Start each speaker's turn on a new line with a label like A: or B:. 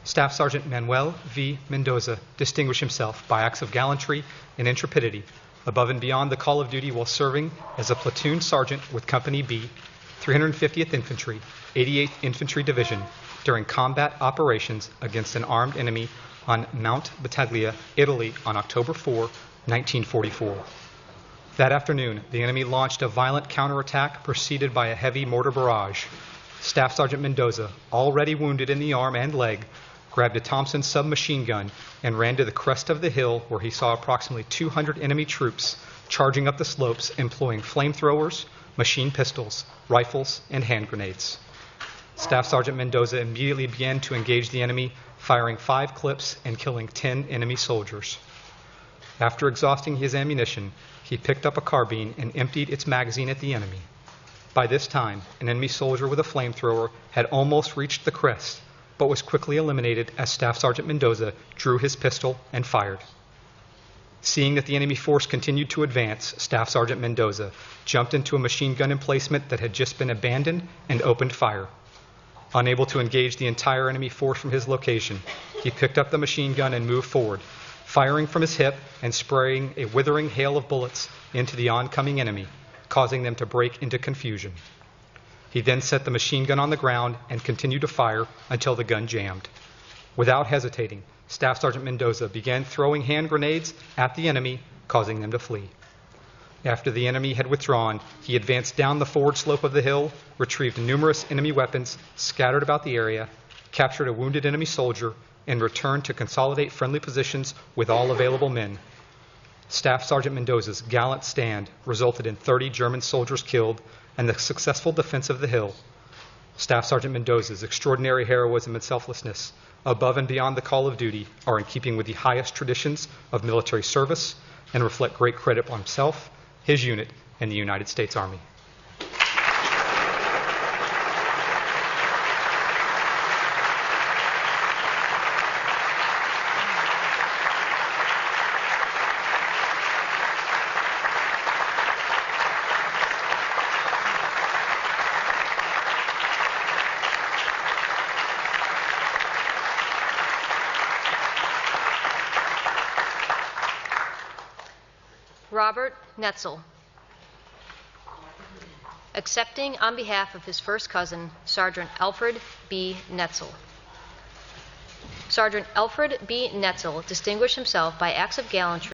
A: Staff Sergeant Manuel V. Mendoza distinguished himself by acts of gallantry and intrepidity above and beyond the call of duty while serving as a platoon sergeant with Company B, 350th Infantry, 88th Infantry Division during combat operations against an armed enemy on Mount Battaglia, Italy on October 4, 1944. That afternoon, the enemy launched a violent counterattack preceded by a heavy mortar barrage. Staff Sergeant Mendoza, already wounded in the arm and leg, grabbed a Thompson submachine gun and ran to the crest of the hill where he saw approximately 200 enemy troops charging up the slopes employing flamethrowers, machine pistols, rifles, and hand grenades. Staff Sergeant Mendoza immediately began to engage the enemy, firing 5 clips and killing 10 enemy soldiers. After exhausting his ammunition, he picked up a carbine and emptied its magazine at the enemy. By this time, an enemy soldier with a flamethrower had almost reached the crest, but was quickly eliminated as Staff Sergeant Mendoza drew his pistol and fired. Seeing that the enemy force continued to advance, Staff Sergeant Mendoza jumped into a machine gun emplacement that had just been abandoned and opened fire. Unable to engage the entire enemy force from his location, he picked up the machine gun and moved forward, firing from his hip and spraying a withering hail of bullets into the oncoming enemy, causing them to break into confusion. He then set the machine gun on the ground and continued to fire until the gun jammed. Without hesitating, Staff Sergeant Mendoza began throwing hand grenades at the enemy, causing them to flee. After the enemy had withdrawn, he advanced down the forward slope of the hill, retrieved numerous enemy weapons scattered about the area, captured a wounded enemy soldier, and returned to consolidate friendly positions with all available men. Staff Sergeant Mendoza's gallant stand resulted in 30 German soldiers killed and the successful defense of the hill. Staff Sergeant Mendoza's extraordinary heroism and selflessness, above and beyond the call of duty, are in keeping with the highest traditions of military service and reflect great credit on himself, his unit, and the United States Army.
B: Robert Netzel, accepting on behalf of his first cousin, Sergeant Alfred B. Netzel. Sergeant Alfred B. Netzel distinguished himself by acts of gallantry